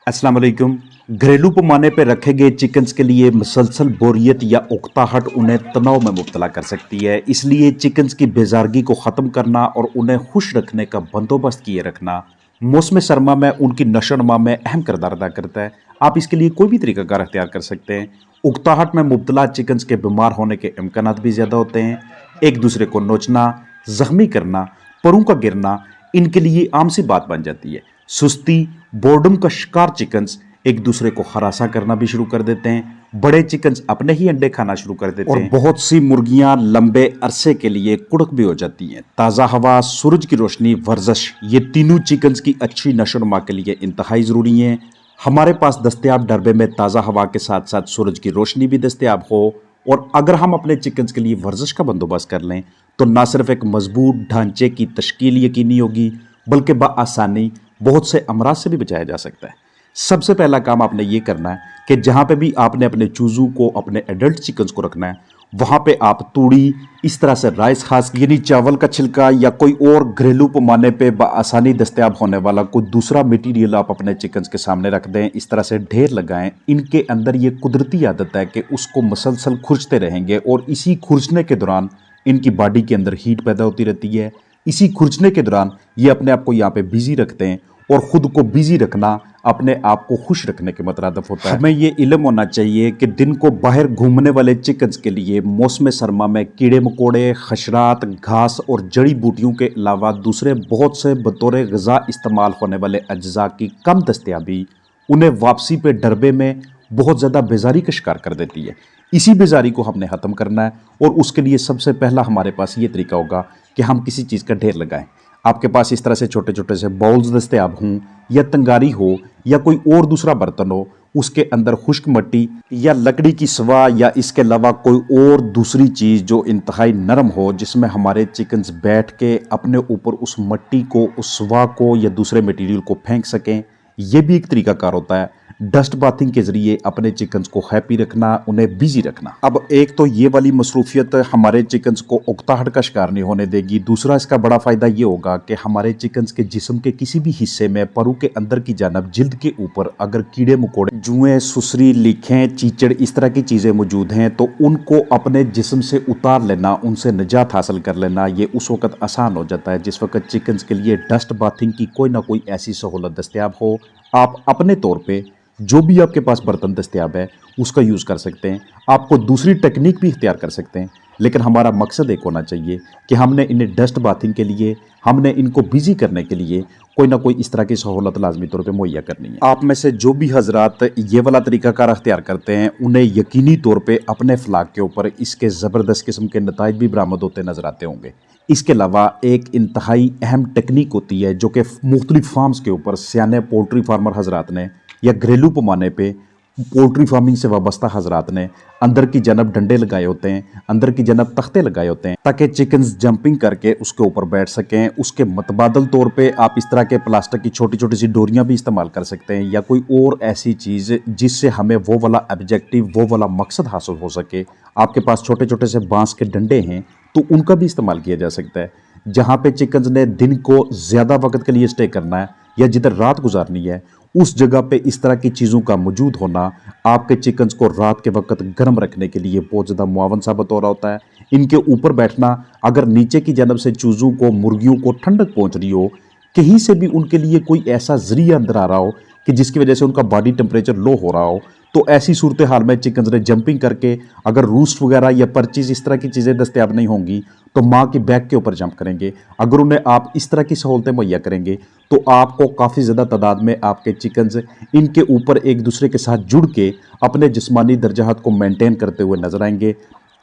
अस्सलाम वालेकुम। घरेलू पैमाने पर रखे गए चिकन्स के लिए मुसलसल बोरियत या उकताहट उन्हें तनाव में मुब्तला कर सकती है। इसलिए चिकन्स की बेजारगी को ख़त्म करना और उन्हें खुश रखने का बंदोबस्त किए रखना मौसम सरमा में उनकी नशोनुमा में अहम किरदार अदा करता है। आप इसके लिए कोई भी तरीक़ाकार अख्तियार कर सकते हैं। उकताहट में मुब्तला चिकन्स के बीमार होने के इम्कानात भी ज़्यादा होते हैं। एक दूसरे को नोचना, ज़ख्मी करना, परों का गिरना इनके लिए आम सी बात बन जाती है। सुस्ती, बोर्डम का शिकार चिकन्स एक दूसरे को हरासा करना भी शुरू कर देते हैं। बड़े चिकन्स अपने ही अंडे खाना शुरू कर देते हैं और बहुत सी मुर्गियां लंबे अरसे के लिए कुड़क भी हो जाती हैं। ताज़ा हवा, सूरज की रोशनी, वर्जिश, ये तीनों चिकन्स की अच्छी नशोनुमा के लिए इंतहाई ज़रूरी हैं। हमारे पास दस्तयाब डरबे में ताज़ा हवा के साथ साथ सूरज की रोशनी भी दस्तयाब हो और अगर हम अपने चिकन्स के लिए वर्जिश का बंदोबस्त कर लें तो न सिर्फ एक मजबूत ढांचे की तश्कील यकीनी होगी बल्कि बआसानी बहुत से अमराज से भी बचाया जा सकता है। सबसे पहला काम आपने ये करना है कि जहाँ पे भी आपने अपने चूज़ों को, अपने एडल्ट चिकन्स को रखना है, वहाँ पे आप तूड़ी, इस तरह से राइस खास यानी चावल का छिलका या कोई और घरेलू पैमाने पे बआसानी दस्तयाब होने वाला कोई दूसरा मटीरियल आप अपने चिकन्स के सामने रख दें। इस तरह से ढेर लगाएं। इनके अंदर ये कुदरती आदत है कि उसको मसलसल खुरचते रहेंगे और इसी खुरचने के दौरान इनकी बॉडी के अंदर हीट पैदा होती रहती है। इसी खुरचने के दौरान ये अपने आप को यहाँ पे बिजी रखते हैं और ख़ुद को बिजी रखना अपने आप को खुश रखने के मुतरादिफ होता है। हमें ये इल्म होना चाहिए कि दिन को बाहर घूमने वाले चिकन्स के लिए मौसम सरमा में कीड़े मकोड़े, खशरात, घास और जड़ी बूटियों के अलावा दूसरे बहुत से बतौर ग़िज़ा इस्तेमाल होने वाले अज्जा की कम दस्तयाबी उन्हें वापसी पे डरबे में बहुत ज़्यादा बेजारी का शिकार कर देती है। इसी बेजारी को हमने ख़त्म करना है और उसके लिए सबसे पहला हमारे पास ये तरीका होगा कि हम किसी चीज़ का ढेर लगाएं। आपके पास इस तरह से छोटे छोटे से बाउल्स दस्तयाब हों या तंगारी हो या कोई और दूसरा बर्तन हो, उसके अंदर खुश्क मिट्टी या लकड़ी की स्वा या इसके अलावा कोई और दूसरी चीज़ जो इंतहाई नरम हो जिसमें हमारे चिकन्स बैठ के अपने ऊपर उस मिट्टी को, उस स्वा को या दूसरे मटीरियल को फेंक सकें। यह भी एक तरीकाकार होता है डस्ट बाथिंग के ज़रिए अपने चिकन्स को हैप्पी रखना, उन्हें बिजी रखना। अब एक तो ये वाली मसरूफियत हमारे चिकन्स को उकताहट का शिकार नहीं होने देगी। दूसरा इसका बड़ा फ़ायदा ये होगा कि हमारे चिकन्स के जिस्म के किसी भी हिस्से में परों के अंदर की जानब जिल्द के ऊपर अगर कीड़े मकोड़े, जुएँ, सुसरी, लीखें, चीचड़ इस तरह की चीज़ें मौजूद हैं तो उनको अपने जिस्म से उतार लेना, उनसे निजात हासिल कर लेना ये उस वक़्त आसान हो जाता है जिस वक़्त चिकन्स के लिए डस्ट बाथिंग की कोई ना कोई ऐसी सहूलत दस्तयाब हो। आप अपने तौर पर जो भी आपके पास बर्तन दस्तयाब है उसका यूज़ कर सकते हैं। आपको दूसरी टेक्निक भी इख्तियार कर सकते हैं, लेकिन हमारा मकसद एक होना चाहिए कि हमने इन्हें डस्ट बाथिंग के लिए, हमने इनको बिजी करने के लिए कोई ना कोई इस तरह की सहूलत लाजमी तौर पे मुहैया करनी है। आप में से जो भी हजरात ये वाला तरीकाकार अख्तियार करते हैं उन्हें यकीनी तौर पर अपने फ्लाक के ऊपर इसके ज़बरदस्त किस्म के नताइज भी बरामद होते नजर आते होंगे। इसके अलावा एक इंतहाई अहम टेक्निक होती है जो कि मुख्तलिफ फार्म्स के ऊपर सियाने पोल्ट्री फार्मर हजरात ने या घरेलू पैमाने पे पोल्ट्री फार्मिंग से वाबस्ता हजरात ने अंदर की जनब डंडे लगाए होते हैं, अंदर की जनब तख्ते लगाए होते हैं ताकि चिकन्स जंपिंग करके उसके ऊपर बैठ सकें। उसके मतबादल तौर पे आप इस तरह के प्लास्टिक की छोटी छोटी सी डोरियां भी इस्तेमाल कर सकते हैं या कोई और ऐसी चीज़ जिससे हमें वो वाला ऑब्जेक्टिव, वो वाला मकसद हासिल हो सके। आपके पास छोटे छोटे से बांस के डंडे हैं तो उनका भी इस्तेमाल किया जा सकता है। जहाँ पे चिकन्स ने दिन को ज़्यादा वक्त के लिए स्टे करना है या जिधर रात गुजारनी है उस जगह पे इस तरह की चीज़ों का मौजूद होना आपके चिकन्स को रात के वक्त गर्म रखने के लिए बहुत ज़्यादा मुआवन साबित हो रहा होता है। इनके ऊपर बैठना, अगर नीचे की जानब से चूज़ों को, मुर्गियों को ठंडक पहुंच रही हो, कहीं से भी उनके लिए कोई ऐसा ज़रिया अंदर आ रहा हो कि जिसकी वजह से उनका बॉडी टेम्परेचर लो हो रहा हो, तो ऐसी सूरत हाल में चिकन्स ने जंपिंग करके अगर रूस्ट वगैरह या परचीज इस तरह की चीज़ें दस्तयाब नहीं होंगी तो माँ की बैक के ऊपर जंप करेंगे। अगर उन्हें आप इस तरह की सहूलतें मुहैया करेंगे तो आपको काफ़ी ज़्यादा तादाद में आपके चिकन्स इनके ऊपर एक दूसरे के साथ जुड़ के अपने जिस्मानी दर्जाहत को मेंटेन करते हुए नजर आएंगे।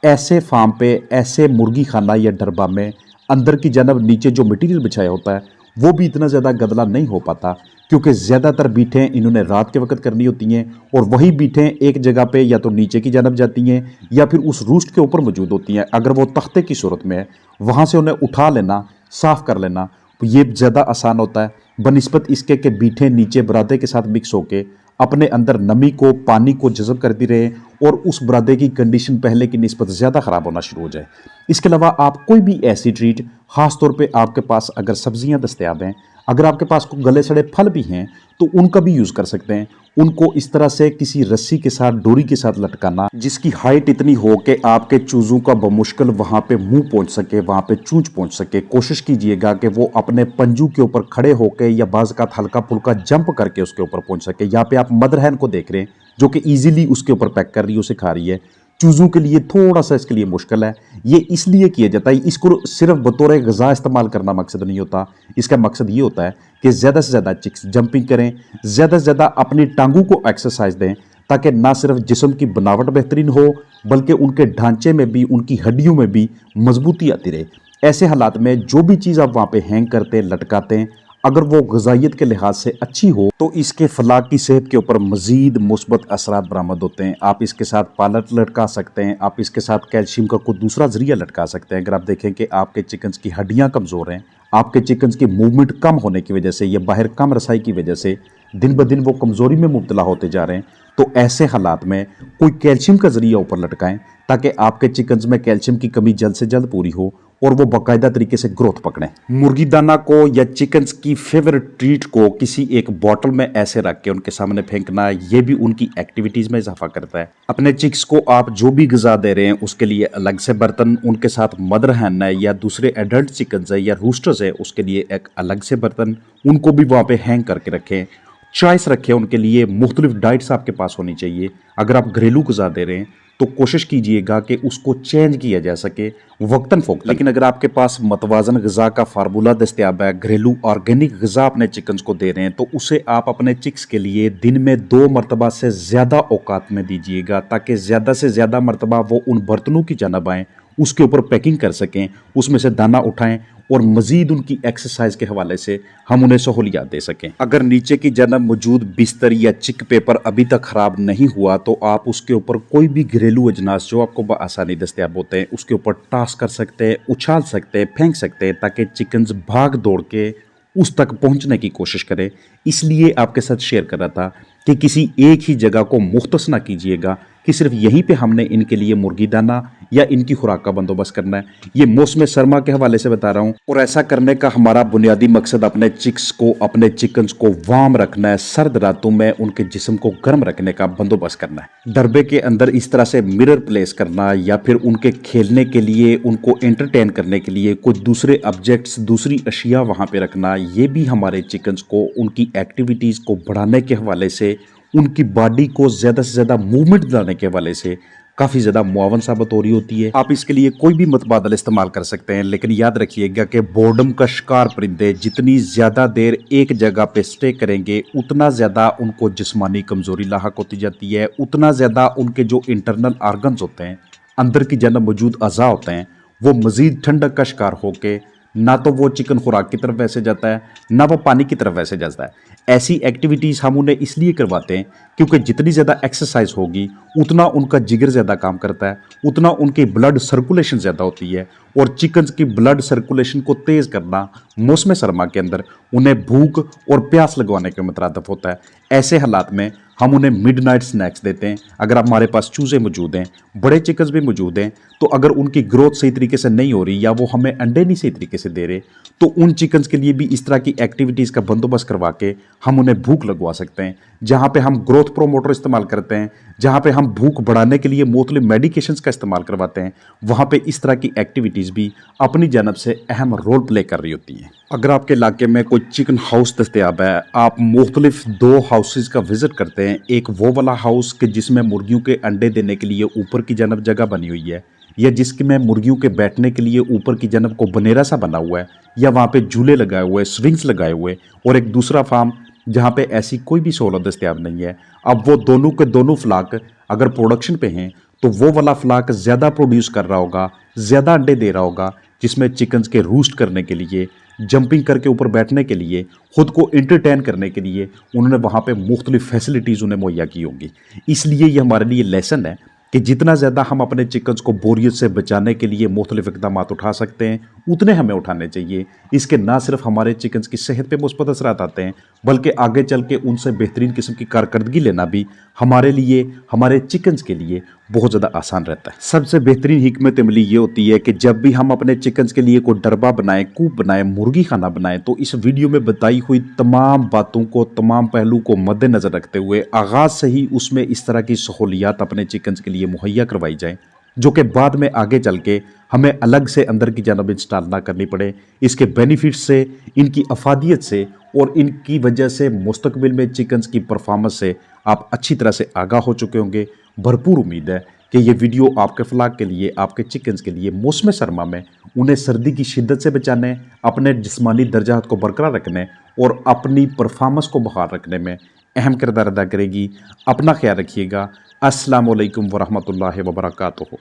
ऐसे फार्म पे, ऐसे मुर्गी खाना या डरबा में अंदर की जानब नीचे जो मटीरियल बिछाया होता है वो भी इतना ज़्यादा गदला नहीं हो पाता क्योंकि ज़्यादातर बीटें इन्होंने रात के वक्त करनी होती हैं और वही बीटें एक जगह पे या तो नीचे की जानब जाती हैं या फिर उस रूस्ट के ऊपर मौजूद होती हैं। अगर वो तख्ते की सूरत में है वहाँ से उन्हें उठा लेना, साफ़ कर लेना, तो ये ज़्यादा आसान होता है बनिस्बत इसके कि बीटें नीचे बरादे के साथ मिक्स होके अपने अंदर नमी को, पानी को जज़ब करती रहे और उस बरादे की कंडीशन पहले की निस्बत ज़्यादा ख़राब होना शुरू हो जाए। इसके अलावा आप कोई भी ऐसी ट्रीट, ख़ास तौर पे आपके पास अगर सब्ज़ियाँ दस्तयाब हैं, अगर आपके पास कोई गले सड़े फल भी हैं तो उनका भी यूज़ कर सकते हैं। उनको इस तरह से किसी रस्सी के साथ, डोरी के साथ लटकाना जिसकी हाइट इतनी हो कि आपके चूज़ों का बमुश्किल वहाँ पे मुंह पहुँच सके, वहाँ पे चूंच पहुँच सके। कोशिश कीजिएगा कि वो अपने पंजू के ऊपर खड़े होकर या बाज़ का हल्का फुल्का जंप करके उसके ऊपर पहुँच सके। यहाँ पे आप मदर हैन को देख रहे हैं जो कि ईजिली उसके ऊपर पैक कर रही है, उसे खा रही है। चूज़ों के लिए थोड़ा सा इसके लिए मुश्किल है। ये इसलिए किया जाता है, इसको सिर्फ बतौर ग़िज़ा इस्तेमाल करना मकसद नहीं होता। इसका मकसद ये होता है कि ज़्यादा से ज़्यादा चिक्स जंपिंग करें, ज़्यादा से ज़्यादा अपनी टांगों को एक्सरसाइज दें, ताकि ना सिर्फ जिस्म की बनावट बेहतरीन हो बल्कि उनके ढांचे में भी, उनकी हड्डियों में भी मजबूती आती रहे। ऐसे हालात में जो भी चीज़ आप वहाँ पे हैंग करते हैं, लटकाते हैं, अगर वो ग़िज़ाइयत के लिहाज से अच्छी हो तो इसके फलाह की सेहत के ऊपर मज़ीद मुस्बत असरात बरामद होते हैं। आप इसके साथ पालक लटका सकते हैं, आप इसके साथ कैल्शियम का कोई दूसरा ज़रिया लटका सकते हैं। अगर आप देखें कि आपके चिकन्स की हड्डियाँ कमज़ोर हैं, आपके चिकन्स की मूवमेंट कम होने की वजह से या बाहर कम रसाई की वजह से दिन ब दिन वो कमज़ोरी में मुब्तला होते जा रहे हैं, तो ऐसे हालात में कोई कैल्शियम का ज़रिया ऊपर लटकाएं ताकि आपके चिकन्स में कैल्शियम की कमी जल्द से जल्द पूरी हो और वो बाकायदा तरीके से ग्रोथ पकड़ें। मुर्गी दाना को या चिकन्स की फेवरेट ट्रीट को किसी एक बॉटल में ऐसे रख के उनके सामने फेंकना, ये भी उनकी एक्टिविटीज़ में इजाफा करता है। अपने चिक्स को आप जो भी ग़िज़ा दे रहे हैं उसके लिए अलग से बर्तन, उनके साथ मदर हैन है या दूसरे एडल्ट चिकन्स है या रूस्टर्स है उसके लिए एक अलग से बर्तन, उनको भी वहाँ पे हैंग करके रखें। चॉइस रखें उनके लिए, मुख्तलिफ डाइट्स आपके पास होनी चाहिए। अगर आप घरेलू ग़िज़ा दे रहे हैं तो कोशिश कीजिएगा कि उसको चेंज किया जा सके वक्तन फ़ौक़तन। लेकिन अगर आपके पास मतवाज़न ग़िज़ा का फार्मूला दस्तयाब है, घरेलू ऑर्गेनिक ग़िज़ा अपने चिकन्स को दे रहे हैं, तो उसे आप अपने चिक्स के लिए दिन में 2 मरतबा से ज़्यादा औकात में दीजिएगा, ताकि ज़्यादा से ज़्यादा मरतबा वो उन बर्तनों की जानब आएँ, उसके ऊपर पैकिंग कर सकें, उसमें से दाना उठाएं और मज़ीद उनकी एक्सरसाइज के हवाले से हम उन्हें सहूलियात दे सकें। अगर नीचे की जानब मौजूद बिस्तर या चिक पेपर अभी तक ख़राब नहीं हुआ तो आप उसके ऊपर कोई भी घरेलू अजनास जो आपको बआसानी दस्तयाब होते हैं उसके ऊपर टास कर सकते हैं, उछाल सकते हैं, फेंक सकते हैं, ताकि चिकन्स भाग दौड़ के उस तक पहुंचने की कोशिश करें। इसलिए आपके साथ शेयर कर रहा था कि किसी एक ही जगह को मुख्तस ना कीजिएगा कि सिर्फ यहीं पे हमने इनके लिए मुर्गी दाना या इनकी खुराक का बंदोबस्त करना है। ये मौसम सरमा के हवाले से बता रहा हूँ और ऐसा करने का हमारा बुनियादी मकसद अपने चिक्स को, अपने चिकन्स को वार्म रखना है, सर्द रातों में उनके जिस्म को गर्म रखने का बंदोबस्त करना है। डरबे के अंदर इस तरह से मिरर प्लेस करना या फिर उनके खेलने के लिए, उनको एंटरटेन करने के लिए कुछ दूसरे ऑब्जेक्ट्स, दूसरी अशिया वहाँ पे रखना, ये भी हमारे चिकन्स को उनकी एक्टिविटीज़ को बढ़ाने के हवाले से, उनकी बॉडी को ज़्यादा से ज़्यादा मूवमेंट दिलाने के हवाले से काफ़ी ज़्यादा मुआवन साबित हो रही होती है। आप इसके लिए कोई भी मतबादल इस्तेमाल कर सकते हैं, लेकिन याद रखिएगा कि बोर्डम का शिकार परिंदे जितनी ज़्यादा देर एक जगह पे स्टे करेंगे उतना ज़्यादा उनको जिस्मानी कमज़ोरी लाहक होती जाती है, उतना ज़्यादा उनके जो इंटरनल आर्गन्स होते हैं, अंदर की जानब मौजूद अज़ा होते हैं, वो मज़ीद ठंडक का शिकार होकर ना तो वो चिकन खुराक की तरफ वैसे जाता है, ना वो पानी की तरफ वैसे जाता है। ऐसी एक्टिविटीज़ हम उन्हें इसलिए करवाते हैं क्योंकि जितनी ज़्यादा एक्सरसाइज होगी उतना उनका जिगर ज़्यादा काम करता है, उतना उनकी ब्लड सर्कुलेशन ज़्यादा होती है, और चिकन्स की ब्लड सर्कुलेशन को तेज़ करना मौसम सरमा के अंदर उन्हें भूख और प्यास लगवाने के मुतरादिफ होता है। ऐसे हालात में हम उन्हें मिडनाइट स्नैक्स देते हैं। अगर हमारे पास चूज़े मौजूद हैं, बड़े चिकन्स भी मौजूद हैं, तो अगर उनकी ग्रोथ सही तरीके से नहीं हो रही या वो हमें अंडे नहीं सही तरीके से दे रहे, तो उन चिकन्स के लिए भी इस तरह की एक्टिविटीज़ का बंदोबस्त करवा के हम उन्हें भूख लगवा सकते हैं। जहाँ पे हम ग्रोथ प्रोमोटर इस्तेमाल करते हैं, जहाँ पे हम भूख बढ़ाने के लिए मुख्तलिफ मेडिकेशंस का इस्तेमाल करवाते हैं, वहाँ पे इस तरह की एक्टिविटीज़ भी अपनी जानब से अहम रोल प्ले कर रही होती हैं। अगर आपके इलाके में कोई चिकन हाउस दस्तयाब है, आप मुख्तलिफ 2 हाउसेज का विज़िट करते हैं। एक वो वाला हाउस कि जिसमें मुर्गियों के अंडे देने के लिए ऊपर की जानब जगह बनी हुई है, या जिसमें मुर्गियों के बैठने के लिए ऊपर की जानब को बनेरा सा बना हुआ है, या वहाँ पे झूले लगाए हुए, स्विंग्स लगाए हुए, और एक दूसरा फार्म जहाँ पे ऐसी कोई भी सहूलत दस्तयाब नहीं है। अब वो दोनों के दोनों फ्लाक अगर प्रोडक्शन पे हैं तो वो वाला फ्लाक ज़्यादा प्रोड्यूस कर रहा होगा, ज़्यादा अंडे दे रहा होगा, जिसमें चिकन्स के रूस्ट करने के लिए, जंपिंग करके ऊपर बैठने के लिए, खुद को एंटरटेन करने के लिए उन्होंने वहाँ पे मुख्तलिफ फैसिलिटीज़ उन्हें मुहैया की होंगी। इसलिए ये हमारे लिए लेसन है कि जितना ज़्यादा हम अपने चिकन्स को बोरियत से बचाने के लिए मुख्तलिफ इक़दाम उठा सकते हैं उतने हमें उठाने चाहिए। इसके ना सिर्फ हमारे चिकन्स की सेहत पे मुस्बत असरात आते हैं, बल्कि आगे चल के उनसे बेहतरीन किस्म की कारकर्दगी लेना भी हमारे लिए, हमारे चिकन्स के लिए बहुत ज़्यादा आसान रहता है। सबसे बेहतरीन हिकमत अमली ये होती है कि जब भी हम अपने चिकन्स के लिए कोई डरबा बनाएं, कूप बनाएं, मुर्गी खाना बनाएं, तो इस वीडियो में बताई हुई तमाम बातों को, तमाम पहलू को मद्देनज़र रखते हुए आगाज़ से ही उसमें इस तरह की सहूलियात अपने चिकन्स के लिए मुहैया करवाई जाएँ, जो कि बाद में आगे चल के हमें अलग से अंदर की जानब इंस्टॉल ना करनी पड़े। इसके बेनिफिट्स से, इनकी अफादियत से और इनकी वजह से मुस्तकबिल में चिकन्स की परफॉर्मेंस से आप अच्छी तरह से आगाह हो चुके होंगे। भरपूर उम्मीद है कि ये वीडियो आपके फलाक के लिए, आपके चिकन्स के लिए मौसम सरमा में उन्हें सर्दी की शिद्दत से बचाने, अपने जिस्मानी दर्जात को बरकरार रखने और अपनी परफॉर्मेंस को बहाल रखने में अहम किरदार अदा करेगी। अपना ख्याल रखिएगा। अस्सलामु अलैकुम वरहमतुल्लाहि वबरकातुहू।